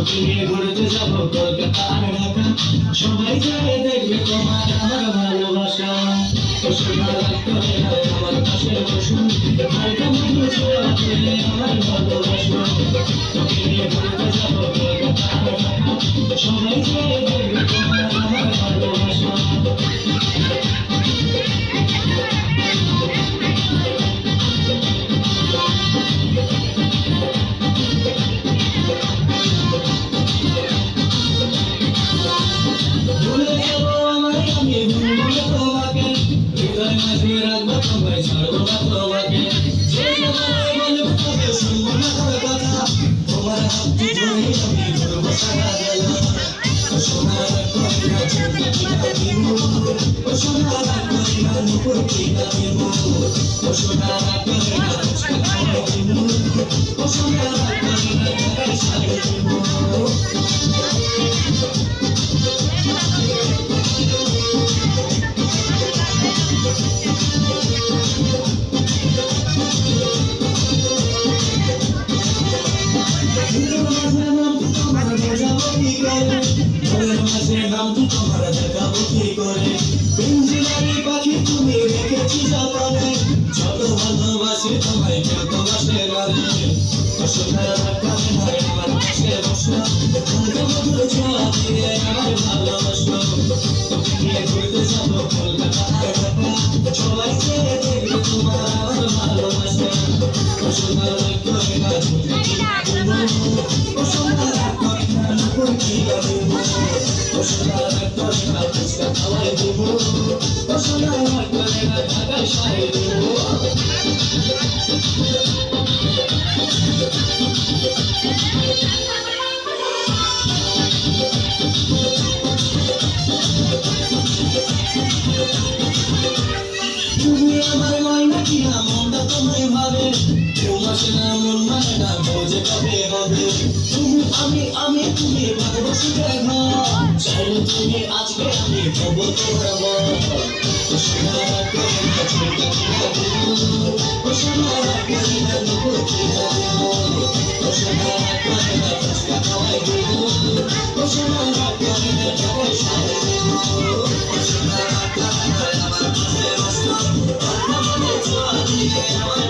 নিয়ে ঘুরতে যাবো কলকাতা আর ঢাকা, সবাই যায় দেখবে তোমার আমার ভালোবাসা। তো সোনা রাগ করে না আমার পাশে বসুন, হালকা মধু ছোঁয়া পেলে আমার ভালোবাসা। তোকে নিয়ে ঘুরতে যাবো কলকাতা আর ঢাকা, সবাই যায় দেখবে তোমার আমার ভালোবাসা। ভুলে যাবো আমায় আমি ভুলবো না তোমাকে, হৃদয় মাঝে রাখবো তোমায় ছাড়বো না তোমাকে। যে জমানায় বলবো তবে শুনবো না তোর কথা, তোমার হাত ধরে আমি ঘুরবো সারা বেলা। ও সোনা রাগ করে না ঝুমকা টিকা দিব, ও সোনা রাগ করে না নুপুর টিকা দিব, ও সোনা রাগ করে না ফুচকা খাওয়াই দিব, ও সোনা রাগ করে না ঢাকায় শাড়ি দিব। পিঞ্জিরারি পাখি তুমি রেখেছি যতনে, যত ভালোবাসি তোমায় কেউ তো বাসে গানে। সোনা রাগ করে না আমার পাশে বসো, হালকা মধুর ছোঁয়া দিয়ে আমার ভালোবাসো। তোকে নিয়ে ঘুরতে যাবো কলকাতা আর ঢাকা, সবাই চেয়ে দেখবে তোমার আমার ভালোবাসা। সোনা রাগ করে না ঝুমকা টিকা দিব, ও সোনা রাগ করে না নুপুর টিকা দিব, ও সোনা রাগ করে না ফুচকা খাওয়াই দিব, ও সোনা রাগ করে না ঢাকায় শাড়ি দিব। তুমি আমার ময়না কিনা মনটা তোমায় ভাবে, তোমার না মন মানে না বোঝে কবে হবে। তুমি তুমি ভালোবাসি দেখো, চাইলে তুমি আজকে আমি হবো তোমার বর। ও সোনা রাগ করে না ঝুমকা টিকা দিব, ও সোনা রাগ করে না নুপুর টিকা দিব, ও সোনা রাগ করে না ফুচকা খাওয়াই দিব, ও সোনা রাগ করে না ঢাকায় শাড়ি দিব, ও সোনা রাগ করে না আমার পাশে বসো, হালকা মধুর ছোঁয়া দিয়ে আমার